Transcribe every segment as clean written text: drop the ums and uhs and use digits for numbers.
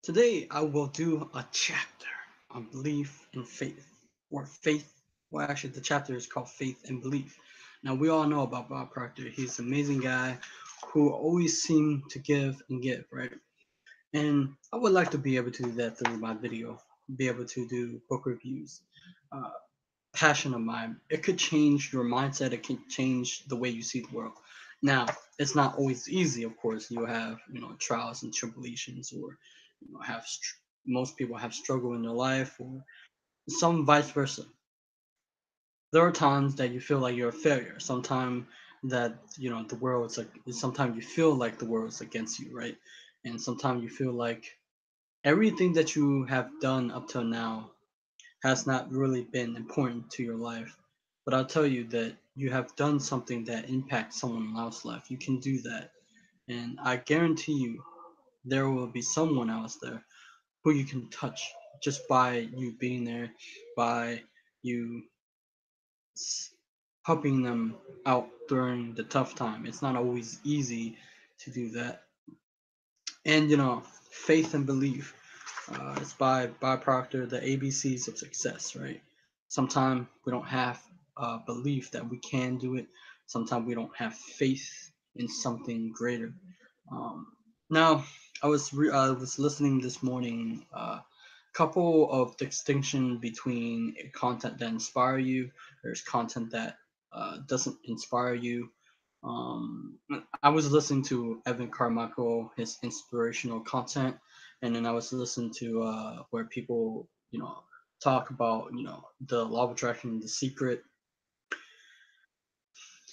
Today I will do a chapter on belief and faith, or faith. Well, actually, the chapter is called Faith and Belief. Now, we all know about Bob Proctor. He's an amazing guy who always seemed to give and give, right? And I would like to be able to do that through my video, be able to do book reviews. Uh, Passion of mine. It could change your mindset. It can change the way you see the world. Now, it's not always easy, of course. You have, trials and tribulations, or most people have struggle in their life, or some vice versa. There are times that you feel like you're a failure. Sometimes that the world is like. Sometimes you feel like the world is against you, right? And sometimes you feel like everything that you have done up till now has not really been important to your life. But I'll tell you that you have done something that impacts someone else's life. You can do that. And I guarantee you, there will be someone else there who you can touch just by you being there, by you helping them out during the tough time. It's not always easy to do that. And faith and belief. It's by Proctor, the ABCs of success, right? Sometimes we don't have belief that we can do it. Sometimes we don't have faith in something greater. Um, Now, I was listening this morning. Couple of distinction between content that inspire you. There's content that doesn't inspire you. um, I was listening to Evan Carmichael, his inspirational content, and then I was listening to where people, talk about, the law of attraction, the secret.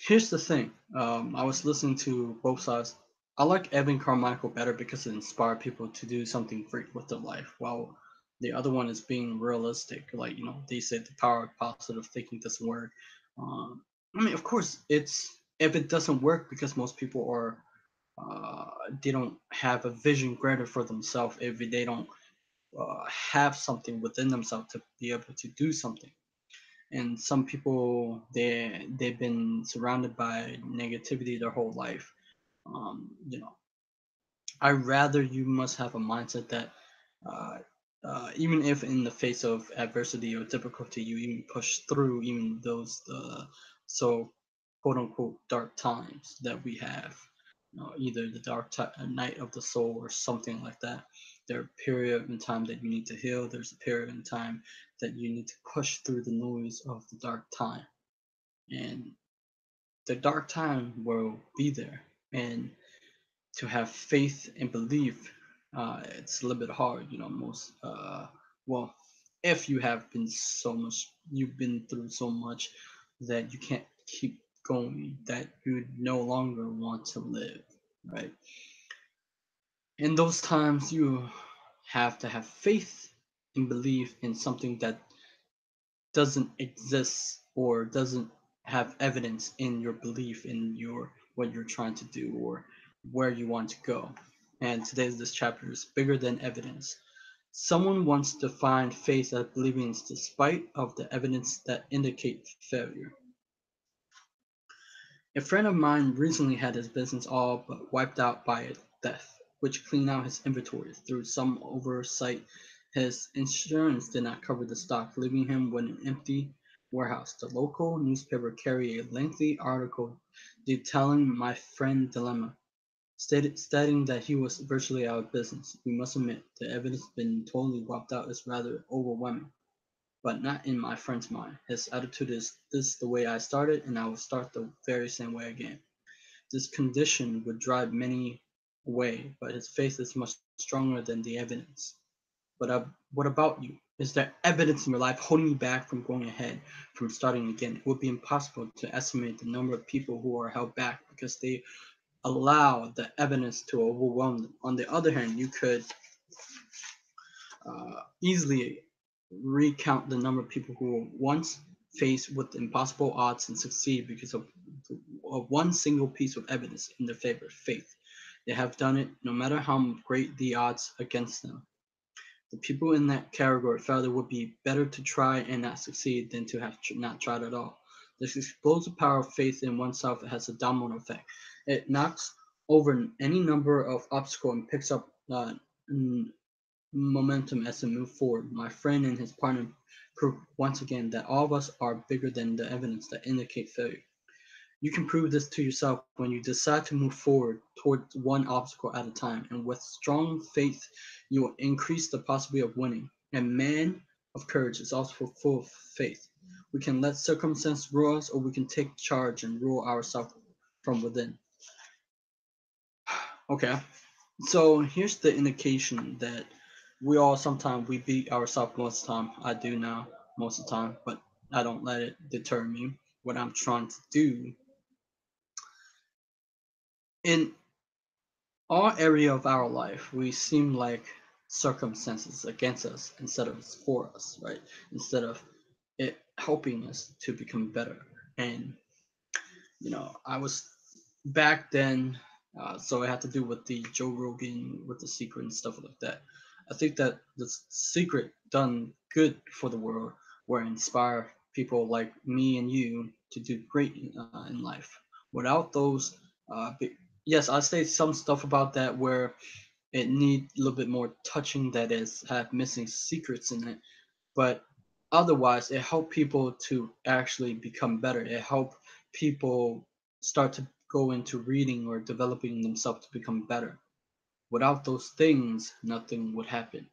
Here's the thing. I was listening to both sides. I like Evan Carmichael better because it inspired people to do something great with their life, while the other one is being realistic. Like, they said the power of positive thinking doesn't work. I mean, of course, it's if it doesn't work because most people are they don't have a vision greater for themselves, if they don't have something within themselves to be able to do something. And some people, they've been surrounded by negativity their whole life. I rather you must have a mindset that uh, even if in the face of adversity or difficulty, you even push through even those so quote unquote dark times that we have. Either the night of the soul or something like that. There are period in time that you need to heal. There's a period in time that you need to push through the noise of the dark time, and the dark time will be there. And to have faith and belief, it's a little bit hard. Most well, if you have been so much, you've been through so much that you can't keep going, that you no longer want to live, right? In those times, you have to have faith and believe in something that doesn't exist or doesn't have evidence in your belief in your what you're trying to do or where you want to go. And today's this chapter is bigger than evidence. Someone wants to find faith as believing despite of the evidence that indicate failure. A friend of mine recently had his business all but wiped out by a theft, which cleaned out his inventory. Through some oversight, his insurance did not cover the stock, leaving him with an empty warehouse. The local newspaper carried a lengthy article detailing my friend's dilemma, stating that he was virtually out of business. We must admit, the evidence been totally wiped out is rather overwhelming, but not in my friend's mind. His attitude is, this is the way I started, and I will start the very same way again. This condition would drive many away, but his faith is much stronger than the evidence. But what about you? Is there evidence in your life holding you back from going ahead, from starting again? It would be impossible to estimate the number of people who are held back because they allow the evidence to overwhelm them. On the other hand, you could easily recount the number of people who once faced with impossible odds and succeed because of one single piece of evidence in their favor, faith. They have done it no matter how great the odds against them. The people in that category felt it would be better to try and not succeed than to have not tried at all. This explosive power of faith in oneself has a domino effect. It knocks over any number of obstacles and picks up momentum as we move forward. My friend and his partner prove once again that all of us are bigger than the evidence that indicate failure. You can prove this to yourself when you decide to move forward towards one obstacle at a time, and with strong faith, you will increase the possibility of winning. A man of courage is also full of faith. We can let circumstance rule us, or we can take charge and rule ourselves from within. Okay, so here's the indication that we all sometimes we beat ourselves most of the time. I do now most of the time, but I don't let it deter me. What I'm trying to do in all area of our life, we seem like circumstances against us instead of it's for us, right? Instead of it helping us to become better. And I was back then, so it had to do with the Joe Rogan, with the secret and stuff like that. I think that the secret done good for the world, where inspire people like me and you to do great in life. Without those, yes, I say some stuff about that where it need a little bit more touching, that is have missing secrets in it, but otherwise it helped people to actually become better. It helped people start to go into reading or developing themselves to become better. Without those things, nothing would happen.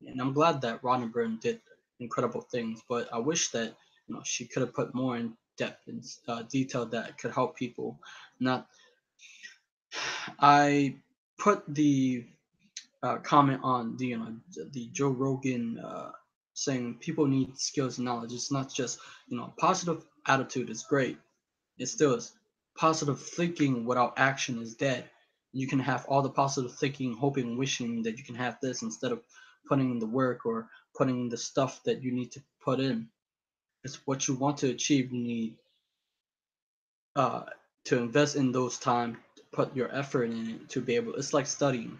And I'm glad that Rhonda Byrne did incredible things, but I wish that she could have put more in depth and detail that could help people. Not I put the comment on the Joe Rogan saying people need skills and knowledge. It's not just positive attitude is great. It still is. Positive thinking without action is dead. You can have all the positive thinking, hoping, wishing that you can have this instead of putting in the work or putting in the stuff that you need to put in. It's what you want to achieve. You need uh, to invest in those time, put your effort in it to be able. It's like studying.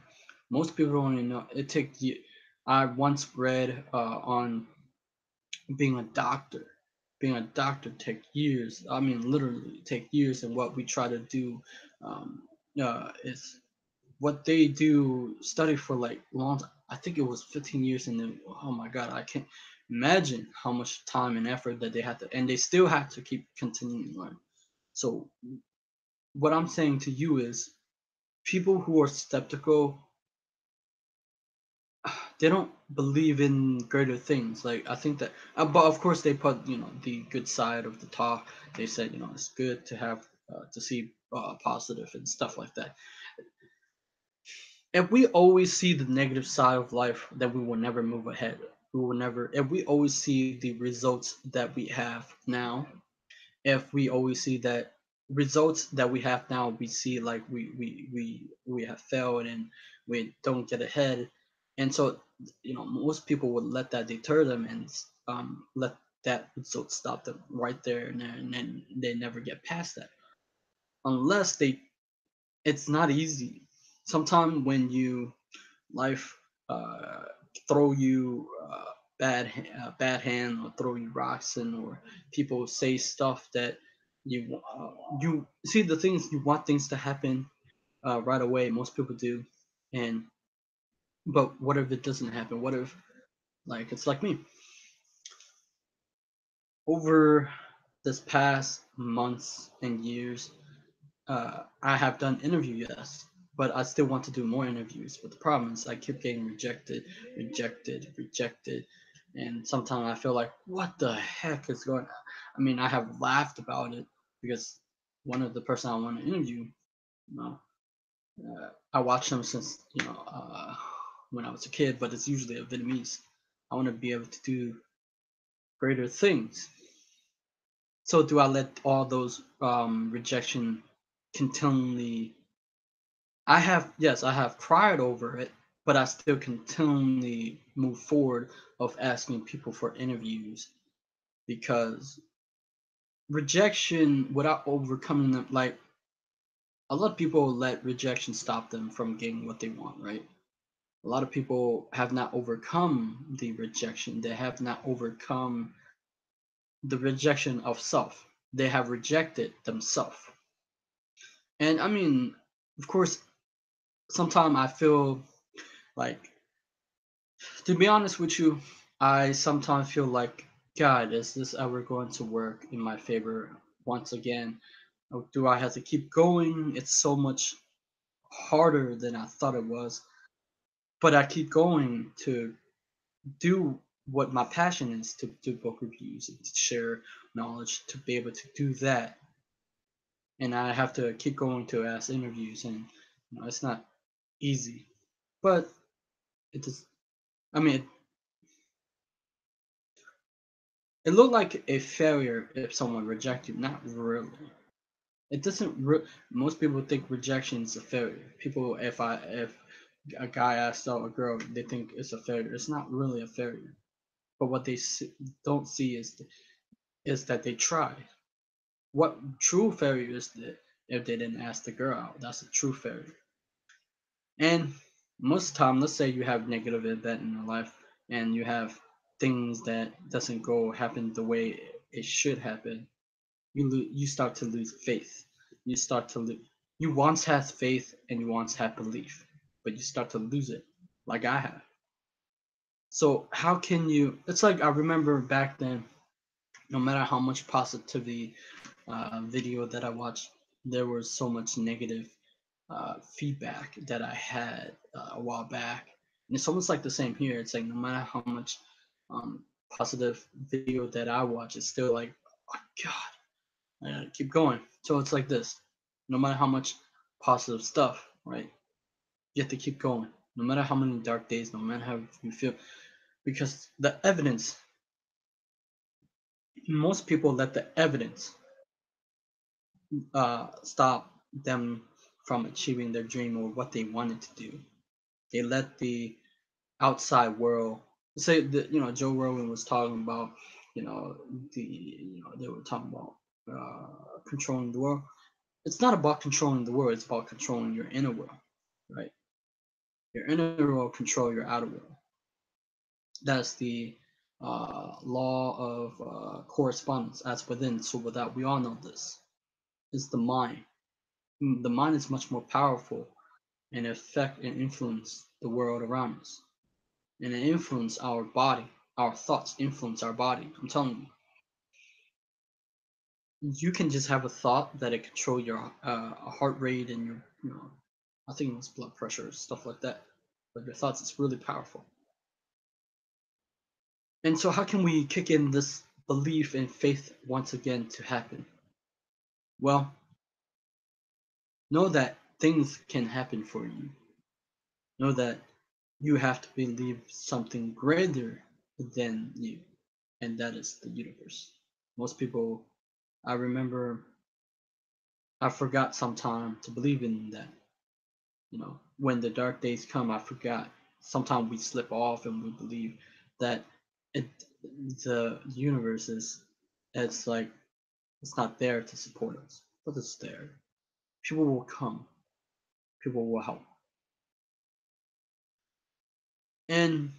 Most people don't even know it takes you. I once read on being a doctor. Being a doctor take years. I mean, literally take years. And what we try to do is what they do study for like long. I think it was 15 years, and then oh my god, I can't imagine how much time and effort that they had to, and they still have to keep continuing to learn. So what I'm saying to you is people who are skeptical, they don't believe in greater things. Like I think that, but of course they put the good side of the talk. They said it's good to have to see positive and stuff like that. If we always see the negative side of life, then we will never move ahead. We will never. If we always see the results that we have now, if we always see that results that we have now, we see like we have failed and we don't get ahead, and so most people would let that deter them and let that result stop them right there and there, and then they never get past that unless they. It's not easy. Sometimes when you life uh, throw you bad hand or throw you rocks and or people say stuff that you see the things you want things to happen right away. Most people do, and but what if it doesn't happen? What if like it's like me over this past months and years. I have done interview, yes, but I still want to do more interviews. But the problem is I keep getting rejected, rejected, rejected, and sometimes I feel like, what the heck is going on? I mean, I have laughed about it because one of the person I want to interview, you know, I watched them since when I was a kid, but it's usually a Vietnamese. I want to be able to do greater things. So do I let all those rejection continually. Yes, I have cried over it, but I still continually move forward of asking people for interviews because rejection without overcoming them, like a lot of people let rejection stop them from getting what they want, right? A lot of people have not overcome the rejection. They have not overcome the rejection of self. They have rejected themselves. And I mean, of course, sometimes I feel like To be honest with you, I sometimes feel like, God, is this ever going to work in my favor once again? Or do I have to keep going? It's so much harder than I thought it was. But I keep going to do what my passion is, to do book reviews and to share knowledge, to be able to do that. And I have to keep going to ask interviews, and it's not easy. But it just, I mean, it looked like a failure if someone rejected you. Not really. It doesn't. Most people think rejection is a failure. People, if a guy asks out a girl, they think it's a failure. It's not really a failure. But what they don't see is that they tried. What true failure is that if they didn't ask the girl out, that's a true failure. And most of the time, let's say you have negative event in your life, and you have things that doesn't go happen the way it should happen. You start to lose faith. You start to lose. You once had faith and you once had belief, but you start to lose it, like I have. So how can you? It's like I remember back then. No matter how much positivity video that I watched, there was so much negative feedback that I had a while back. And it's almost like the same here. It's like no matter how much positive video that I watch, it's still like, oh God, I gotta keep going. So it's like this. No matter how much positive stuff, right? You have to keep going. No matter how many dark days, no matter how you feel, because the evidence, most people let the evidence stop them from achieving their dream or what they wanted to do. They let the outside world say that Joe Rogan was talking about you know they were talking about controlling the world. It's not about controlling the world. It's about controlling your inner world, right? Your inner world control your outer world. That's the law of correspondence as within, so without. We all know this. It's the mind. The mind is much more powerful and affect and influence the world around us. And it influence our body. Our thoughts influence our body. I'm telling you, you can just have a thought that it control your heart rate and your, I think it's blood pressure, stuff like that. But your thoughts, it's really powerful. And so, how can we kick in this belief and faith once again to happen? Well, know that things can happen for you. Know that you have to believe something greater than you, and that is the universe. Most people, I remember, I forgot sometime to believe in that. When the dark days come, I forgot. Sometimes we slip off and we believe that it, the universe is, it's like, it's not there to support us, but it's there. People will come, people will help. And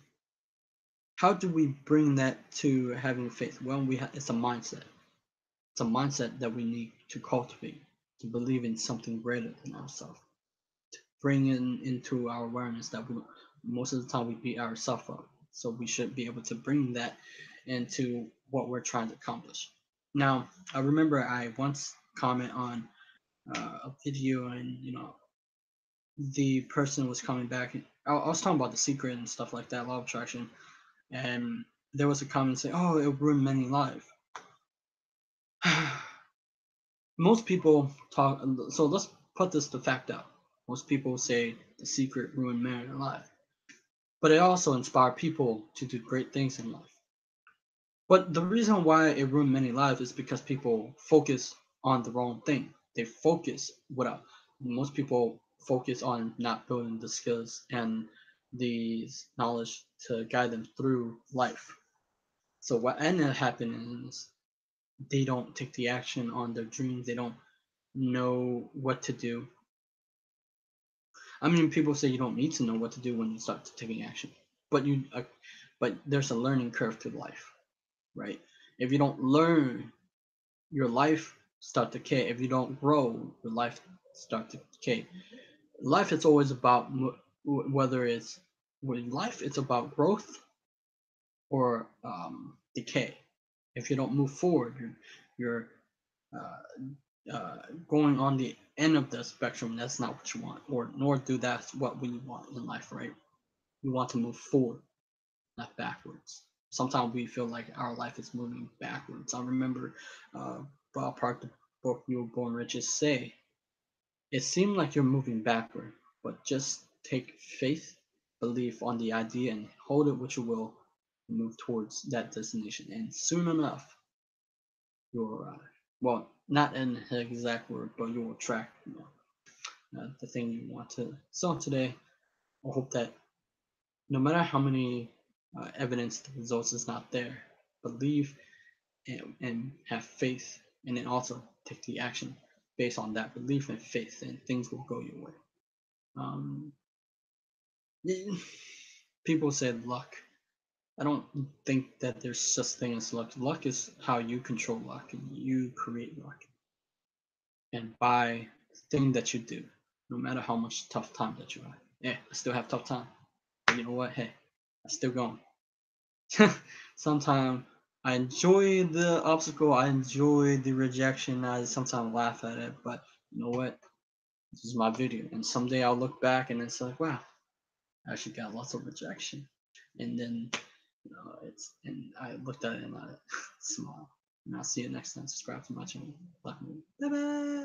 how do we bring that to having faith? Well, it's a mindset. It's a mindset that we need to cultivate, to believe in something greater than ourselves. Bring into our awareness that most of the time we beat ourselves up. So we should be able to bring that into what we're trying to accomplish. Now, I remember I once comment on a video, and the person was coming back. I was talking about The Secret and stuff like that, law of attraction, and there was a comment saying, "Oh, it ruined many lives." Most people talk. So let's put this to fact out. Most people say The Secret ruined many lives, but it also inspired people to do great things in life. But the reason why it ruined many lives is because people focus on the wrong thing. They focus without. Most people focus on not building the skills and the knowledge to guide them through life. So what ended up happening is they don't take the action on their dreams. They don't know what to do. I mean, people say you don't need to know what to do when you start taking action, but but there's a learning curve to life, right? If you don't learn, your life start to decay. If you don't grow, your life start to decay. Life is always about whether it's with life, it's about growth or decay. If you don't move forward, you're going on the end of the spectrum. That's not what you want, or nor do that's what we want in life, right? We want to move forward, not backwards. Sometimes we feel like our life is moving backwards. I remember Bob Proctor book You Were Born Riches say, it seemed like you're moving backward, but just take faith, belief on the idea, and hold it with your will, and move towards that destination. And soon enough, you'll arrive. Well, not in the exact word, but you will attract, the thing you want to. So today, I hope that no matter how many evidence the results is not there, believe and have faith, and then also take the action based on that belief and faith, and things will go your way. Um, People said luck. I don't think that there's such thing as luck. Luck is how you control luck and you create luck. And by the thing that you do, no matter how much tough time that you have. Yeah, I still have tough time. But you know what? Hey, I'm still going. Sometimes I enjoy the obstacle, I enjoy the rejection, I sometimes laugh at it, but you know what? This is my video. And someday I'll look back and it's like, wow, I actually got lots of rejection. And then it's and I looked at it and I smile. And I'll see you next time. Subscribe to my channel. Bye bye.